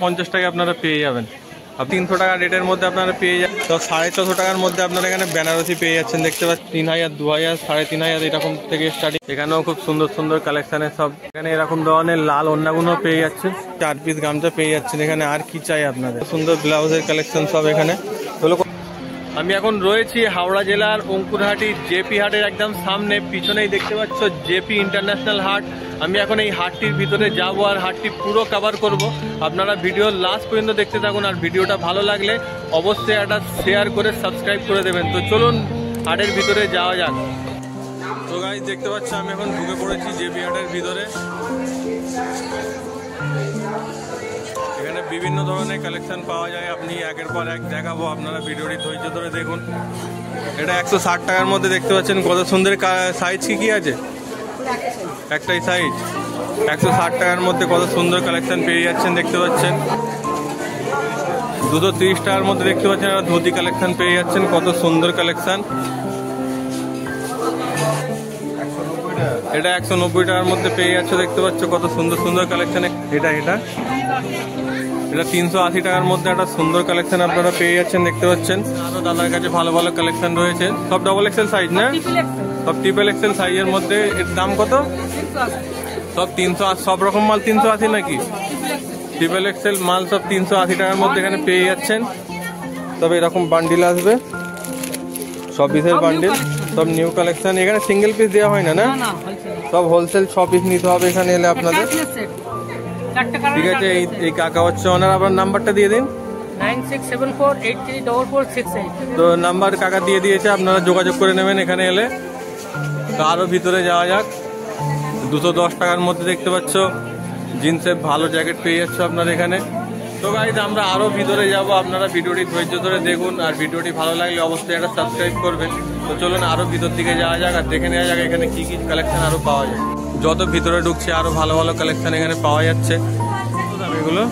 350 টাকায় আপনারা পেয়ে যাবেন। 300 টাকা রেটের মধ্যে আপনারা পেয়ে যাবেন। তো 450 টাকার মধ্যে আপনারা এখানে বেনারসি পেয়ে যাচ্ছেন, দেখতে পাচ্ছেন 3000, 2000, 3500 এরকম থেকে স্টার্টিং। এখানেও খুব সুন্দর সুন্দর কালেকশনের সব, এখানে এরকম ধরনের লাল ওড়নাগুলো পেয়ে যাচ্ছেন, 4 পিস গামছা পেয়ে যাচ্ছেন। এখানে আর কি চাই আপনাদের, সুন্দর ব্লাউজের কালেকশন সব এখানে হলো। আমি এখন রয়েছি হাওড়া জেলার অঙ্কুরহাটি জেপি হাটের একদম সামনে, পিছনেই দেখতে পাচ্ছ জেপি ইন্টারন্যাশনাল হাট। আমি এখন এই হাটটির ভিতরে যাব আর হাটটি পুরো কভার করব। আপনারা ভিডিওর লাস্ট পর্যন্ত দেখতে থাকুন, আর ভিডিওটা ভালো লাগলে অবশ্যই একটা শেয়ার করে সাবস্ক্রাইব করে দেবেন। তো চলুন হাটের ভিতরে যাওয়া যাক। তো গাইস দেখতে পাচ্ছ আমি এখন ঢুকে পড়েছি জেপি হাটের ভিতরে। এখানে বিভিন্ন ধরনের কালেকশন পাওয়া যায়, আপনি একের পর এক দেখাবো, আপনারা ভিডিওটি ধৈর্য ধরে দেখুন। এটা 160 টাকার মধ্যে দেখতে পাচ্ছেন কত সুন্দর সাইজ। কি আছে একটাই সাইজ, 160 টাকার মধ্যে কত সুন্দর কালেকশন পেয়ে যাচ্ছেন দেখতে পাচ্ছেন। 230 টাকার মধ্যে দেখতে পাচ্ছেন একটা ধুতি কালেকশন পেয়ে যাচ্ছেন, কত সুন্দর কালেকশন। এটা 190 টাকার মধ্যে পেয়ে যাচ্ছে, দেখতে পাচ্ছ কত সুন্দর সুন্দর কালেকশন। এটা 380 টাকার মধ্যে একটা সুন্দর কালেকশন আপনারা পেয়ে যাচ্ছেন, দেখতে পাচ্ছেন। আরো দাদার কাছে ভালো ভালো কালেকশন রয়েছে, সব ডবল এক্সেল সাইজ না, সব ট্রিপল এক্সেল সাইজের মধ্যে। এর দাম কত? সব 380, সব রকম মাল 380 নাকি? ট্রিপল এক্সেল মাল সব 380 টাকার মধ্যে এখানে পেয়ে যাচ্ছেন। তবে এরকম বান্ডিল আসবে, সব পিসের বান্ডিল, সব নিউ কালেকশন। এখানে সিঙ্গেল পিস দেওয়া হয় না, সব হোলসেল 6 পিস নিতে হবে এখানে এলে আপনাদের। ঠিক আছে, এই কাকা হচ্ছে ওনার, আপনার নাম্বারটা দিয়ে দিন। 9674834468। তো নাম্বার কাকা দিয়ে দিয়েছে, আপনারা যোগাযোগ করে নেবেন এখানে এলে। তো আরো ভিতরে যাওয়া যাক। 210 টাকার মধ্যে দেখতে পাচ্ছ জিন্সের ভালো জ্যাকেট পেয়ে যাচ্ছে আপনার এখানে। তো গাইজ আমরা আরো ভিতরে যাব, আপনারা ভিডিওটি ধৈর্য ধরে দেখুন, আর ভিডিওটি ভালো লাগলে অবশ্যই একটা সাবস্ক্রাইব করবেন। তো চলুন আরো ভিতর দিকে যাওয়া যাক আর দেখে নেওয়া যাক এখানে কি কি কালেকশন আরো পাওয়া যায়। যত ভিতরে ঢুকছে আরো ভালো ভালো কালেকশন এখানে পাওয়া যাচ্ছে। এগুলো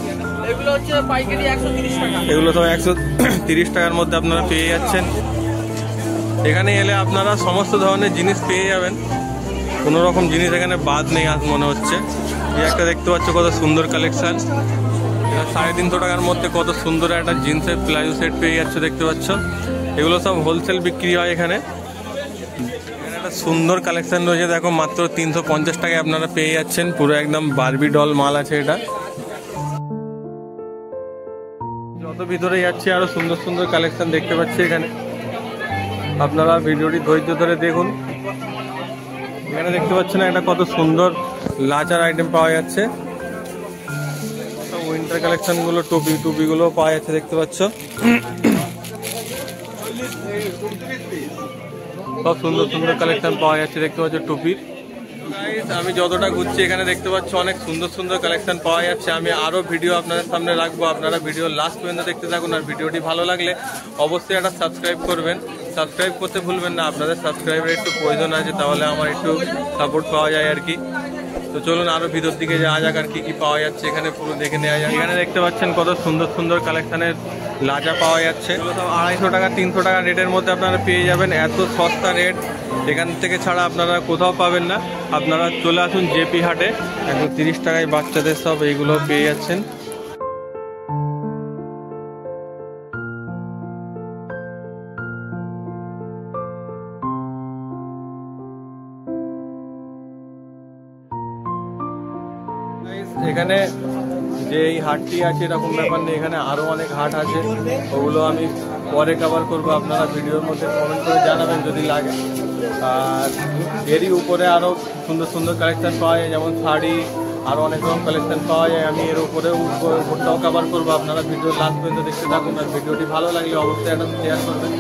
হচ্ছে পাইকারি 130 টাকা, এগুলো তো 130 টাকার মধ্যে আপনারা পেয়ে যাচ্ছেন। এখানে এলে আপনারা সমস্ত ধরনের জিনিস পেয়ে যাবেন, কোনো রকম জিনিস এখানে বাদ নেই আজ মনে হচ্ছে। এই একটা দেখতে পাচ্ছ কত সুন্দর কালেকশন, 350 টাকার মধ্যে কত সুন্দর একটা জিন্সের প্লাজো সেট পেয়ে যাচ্ছে দেখতে পাচ্ছ। এগুলো সব হোলসেল বিক্রি হয় এখানে। একটা সুন্দর কালেকশন রয়েছে দেখো, মাত্র 350 টাকায় আপনারা পেয়ে যাচ্ছেন। পুরো একদম বারবি ডল মাল আছে এটা। যত ভিতরে যাচ্ছে আরো সুন্দর সুন্দর কালেকশন দেখতে পাচ্ছি এখানে, আপনারা ভিডিওটি ধৈর্য ধরে দেখুন। এখানে দেখতে পাচ্ছেন একটা কত সুন্দর লাচার আইটেম পাওয়া যাচ্ছে, উইন্টার কালেকশন গুলো, টুপি গুলো পাওয়া যাচ্ছে দেখতে পাচ্ছ। সব সুন্দর সুন্দর কালেকশন পাওয়া যাচ্ছে দেখতে পাচ্ছ টুপির। আমি যতটা ঘুরছি এখানে দেখতে পাচ্ছ অনেক সুন্দর সুন্দর কালেকশন পাওয়া যাচ্ছে। আমি আরো ভিডিও আপনাদের সামনে রাখবো, আপনারা ভিডিও লাস্ট পর্যন্ত দেখতে থাকুন, আর ভিডিওটি ভালো লাগলে অবশ্যই একটা সাবস্ক্রাইব করবেন। সাবস্ক্রাইব করতে ভুলবেন না, আপনাদের সাবস্ক্রাইবের একটু প্রয়োজন আছে, তাহলে আমার একটু সাপোর্ট পাওয়া যায় আর কি। তো চলুন আরো ভিতর দিকে যাওয়া যাক আর কি কি পাওয়া যাচ্ছে এখানে পুরো দেখে নেওয়া যাক। এখানে দেখতে পাচ্ছেন কত সুন্দর সুন্দর কালেকশনের লাচা পাওয়া যাচ্ছে, এগুলো সব 250 টাকা 300 টাকা রেটের মধ্যে আপনারা পেয়ে যাবেন। এত সস্তা রেট এখান থেকে ছাড়া আপনারা কোথাও পাবেন না। আপনারা চলে আসুন জেপি হাটে, 130 টাকায় বাচ্চাদের সব এইগুলো পেয়ে যাচ্ছেন। এখানে যে এই হাটটি আছে এরকম ব্যাপার নেই, এখানে আরো অনেক হাট আছে, ওগুলো আমি পরে কভার করবো। আপনারা ভিডিওর মধ্যে কমেন্ট করে জানাবেন যদি লাগে। আর এরই উপরে আরো সুন্দর সুন্দর কালেকশন পাওয়া যায়, যেমন শাড়ি, আরো অনেক রকম কালেকশন পাওয়া যায়। আমি এর উপরেও উপরটাও কভার করবো, আপনারা ভিডিও লাস্ট পর্যন্ত দেখতে থাকুন, আর ভিডিওটি ভালো লাগলে অবশ্যই একটা শেয়ার করবেন।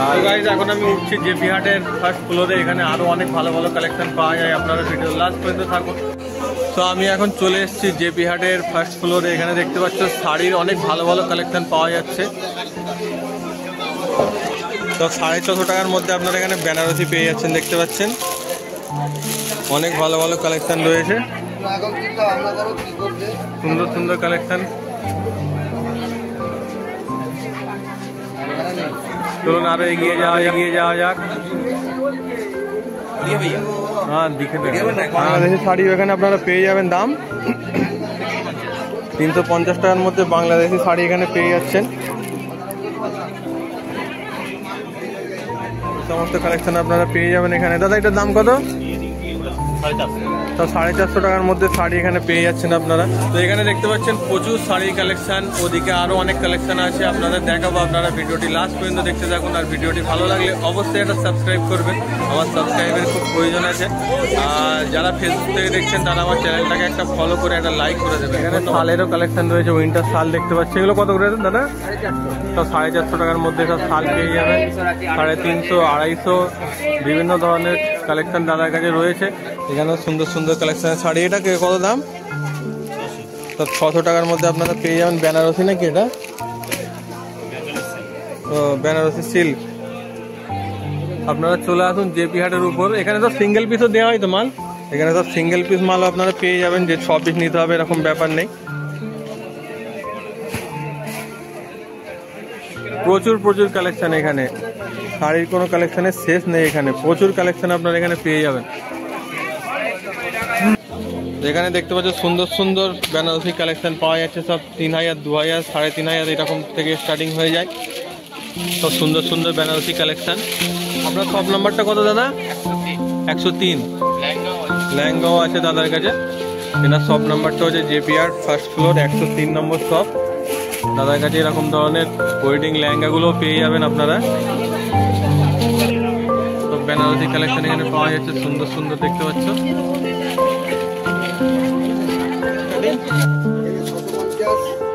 আর গাইজ এখন আমি উঠছি জেপি হাটের ফার্স্ট ফ্লোরে, এখানে আরো অনেক ভালো ভালো কালেকশন পাওয়া যায়, আপনারা ভিডিও লাস্ট পর্যন্ত থাকুন। তো আমি এখন চলে এসেছি জেপি হাটের ফার্স্ট ফ্লোরে, এখানে দেখতে পাচ্ছ শাড়ির অনেক ভালো ভালো কালেকশন পাওয়া যাচ্ছে। তো 450 টাকার মধ্যে আপনারা এখানে বেনারসি পেয়ে যাচ্ছেন দেখতে পাচ্ছেন, অনেক ভালো ভালো কালেকশন রয়েছে, সুন্দর সুন্দর কালেকশন। চলুন আরো এগিয়ে যাওয়া যাক। হ্যাঁ দেখে শাড়ি এখানে আপনারা পেয়ে যাবেন, দাম 350 টাকার মধ্যে বাংলাদেশি শাড়ি এখানে পেয়ে যাচ্ছেন। সমস্ত কালেকশন আপনারা পেয়ে যাবেন এখানে। দাদা এটার দাম কত? 450 টাকার মধ্যে শাড়ি এখানে পেয়ে যাচ্ছেন আপনারা। তো এখানে দেখতে পাচ্ছেন প্রচুর শাড়ি কালেকশন, ওদিকে আরো অনেক কালেকশন আছে আপনাদের দেখাবো। আপনারা ভিডিওটি লাস্ট পর্যন্ত দেখতে থাকুন। আর ভিডিওটি ভালো লাগলে অবশ্যই এটা সাবস্ক্রাইব করবেন, আমার সাবস্ক্রাইবের খুব প্রয়োজন আছে। আর যারা ফেসবুক থেকে দেখছেন তারা আমার চ্যানেলটাকে একটা ফলো করে একটা লাইক করে দেবেন। এখানে শালেরও কালেকশন রয়েছে, উইন্টার শাল দেখতে পাচ্ছি। এগুলো কত করে দাদা? সব 450 টাকার মধ্যে সব শাল পেয়ে যাবেন। 350, 250 বিভিন্ন ধরনের কালেকশন দাদার কাছে রয়েছে। এখানেও সুন্দর সুন্দর কালেকশন শাড়ি। এটা কত দাম? তো 600 টাকার মধ্যে আপনারা পেয়ে যাবেন। বেনারসি নাকি এটা? তো বেনারসি সিল্ক। আপনারা চলে আসুন জেপি হাটের উপর। এখানে তো সিঙ্গেল পিসও দেওয়া হয় তো মাল, এখানে তো সিঙ্গেল পিস মালও আপনারা পেয়ে যাবেন, যে 6 পিস নিতে হবে এরকম ব্যাপার নেই। প্রচুর প্রচুর কালেকশন এখানে, শাড়ির কোনো কালেকশনের শেষ নেই। এখানে প্রচুর কালেকশন আপনারা এখানে পেয়ে যাবেন। এখানে দেখতে পাচ্ছেন সুন্দর সুন্দর বেনারসি কালেকশন পাওয়া যাচ্ছে। সব 3000, 2000, 3500 এরকম থেকে স্টার্টিং হয়ে যায়। সব সুন্দর সুন্দর বেনারসি কালেকশন। আপনার শপ নাম্বারটা কত দাদা? 103। লেহেঙ্গাও আছে দাদার কাছে। এনার শপ নাম্বারটা হচ্ছে জেপি হাট, ফার্স্ট ফ্লোর, 103 নম্বর শপ। দাদার কাছে এরকম ধরনের ওয়েডিং লেহেঙ্গাগুলো পেয়ে যাবেন আপনারা। তো বেনারসি কালেকশন এখানে পাওয়া যাচ্ছে, সুন্দর সুন্দর দেখতে পাচ্ছ।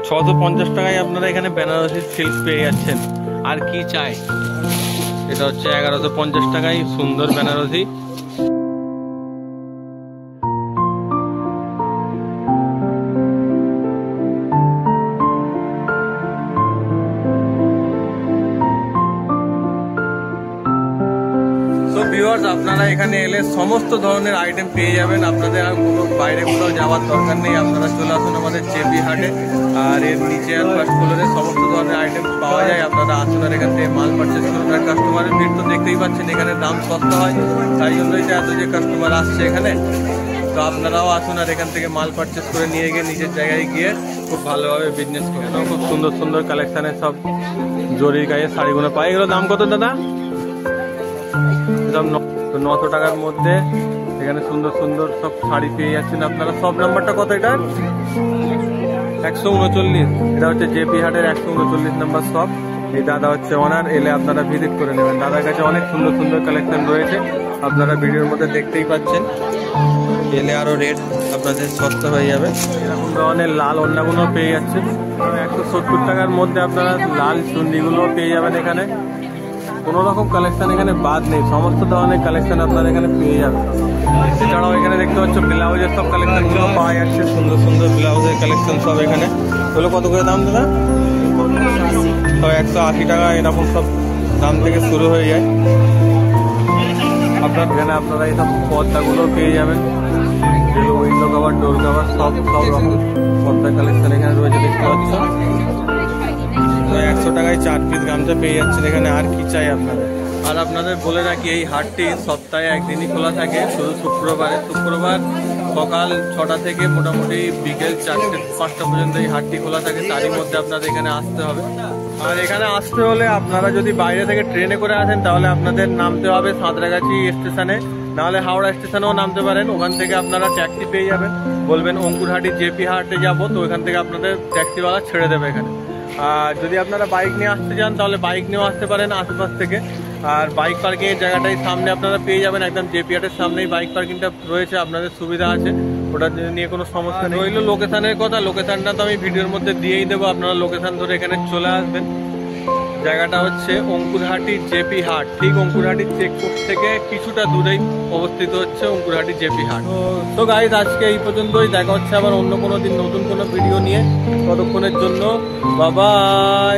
650 টাকায় আপনারা এখানে বেনারসি সিল্ক পেয়ে যাচ্ছেন। আর কি চাই? এটা হচ্ছে 1150 টাকায় সুন্দর বেনারসি। ভিউয়ার্স, আপনারা এখানে এলে সমস্ত ধরনের আইটেম পেয়ে যাবেন। আপনাদের আর কোনো বাইরে কোথাও যাওয়ার দরকার নেই। আপনারা চলে আসুন আমাদের জেপি হাটে। আর এর নিচে আর ফার্স্ট ফ্লোরে সমস্ত ধরনের আইটেম পাওয়া যায়। আপনারা আসুন আর এখান থেকে মাল পারচেস করুন। আর কাস্টমারের ভিড় তো দেখতেই পাচ্ছেন, এখানে দাম সস্তা হয়, তাই জন্যই তো এত যে কাস্টমার আসছে এখানে। তো আপনারাও আসুন আর এখান থেকে মাল পারচেস করে নিয়ে গিয়ে নিজের জায়গায় গিয়ে খুব ভালোভাবে বিজনেস করুন। খুব সুন্দর সুন্দর কালেকশানের সব জরির গায়ে শাড়িগুলো পাই। এগুলো দাম কত দাদা? 900 টাকার মধ্যে এখানে সুন্দর সুন্দর সব শাড়ি পেয়ে যাচ্ছেন আপনারা। সব নাম্বারটা কত এটা? 139। এটা হচ্ছে জেপি হাটের 139 নম্বর শপ। এই দাদা হচ্ছে ওনার। এলে আপনারা ভিজিট করে নেবেন। দাদার কাছে অনেক সুন্দর সুন্দর কালেকশন রয়েছে, আপনারা ভিডিওর মধ্যে দেখতেই পাচ্ছেন। এলে আরো রেট আপনাদের সস্তা হয়ে যাবে। এরকম ধরনের লাল ওড়নাগুলো পেয়ে যাচ্ছেন 170 টাকার মধ্যে। আপনারা লাল চুন্ডিগুলো পেয়ে যাবেন এখানে। কোনো রকম কালেকশন এখানে বাদ নেই, সমস্ত ধরনের কালেকশন আপনারা এখানে পেয়ে যাবেন। এছাড়াও এখানে দেখতে পাচ্ছ ব্লাউজের সব কালেকশনগুলো পাওয়া যাচ্ছে, সুন্দর সুন্দর ব্লাউজের কালেকশন সব এখানে। ওগুলো কত করে দাম দাদা? সব 180 টাকা এরকম সব দাম থেকে শুরু হয়ে যায়। আপনার এখানে আপনারা এই সব পর্দাগুলো পেয়ে যাবেন, যেগুলো উইন্ডো কভার, ডোর কভার, সব রকম পর্দার কালেকশন এখানে রয়েছে দেখতে পাচ্ছ। 100 টাকায় 4 পিস গামছা পেয়ে যাচ্ছেন এখানে। আর কি চাই আপনাদের? আর আপনাদের বলে রাখি, এই হাটটি সপ্তাহে একদিনই খোলা থাকে, শুধু শুক্রবার সকাল 6টা থেকে মোটামুটি বিকেল 4-5টা পর্যন্ত এই হাটটি খোলা থাকে। তারই মধ্যে আপনাদের এখানে আসতে হবে। আর এখানে আসতে হলে আপনারা যদি বাইরে থেকে ট্রেনে করে আসেন তাহলে আপনাদের নামতে হবে সাঁতরাগাছি স্টেশনে, নাহলে হাওড়া স্টেশনেও নামতে পারেন। ওখান থেকে আপনারা ট্যাক্সি পেয়ে যাবেন, বলবেন অঙ্কুরহাটি জেপি হাটে যাবো, তো ওখান থেকে আপনাদের ট্যাক্সিওয়ালা ছেড়ে দেবে এখানে। আর যদি আপনারা বাইক নিয়ে আসতে চান তাহলে বাইক নিয়েও আসতে পারেন আশেপাশ থেকে। আর বাইক পার্কিংয়ের জায়গাটাই সামনে আপনারা পেয়ে যাবেন, একদম জেপি হাটের সামনেই বাইক পার্কিংটা রয়েছে, আপনাদের সুবিধা আছে, ওটা নিয়ে কোনো সমস্যা নেই। রইল লোকেশানের কথা, লোকেশানটা তো আমি ভিডিওর মধ্যে দিয়েই দেবো, আপনারা লোকেশান ধরে এখানে চলে আসবেন। জায়গাটা হচ্ছে অঙ্কুরহাটি জেপি হাট, ঠিক অঙ্কুরহাটি চেকপোস্ট থেকে কিছুটা দূরেই অবস্থিত হচ্ছে অঙ্কুরহাটি জেপি হাট। তো গাইজ, আজকে এই পর্যন্তই। দেখা হচ্ছে আবার অন্য কোনো দিন নতুন কোনো ভিডিও নিয়ে। ততক্ষণের জন্য বাই বাই।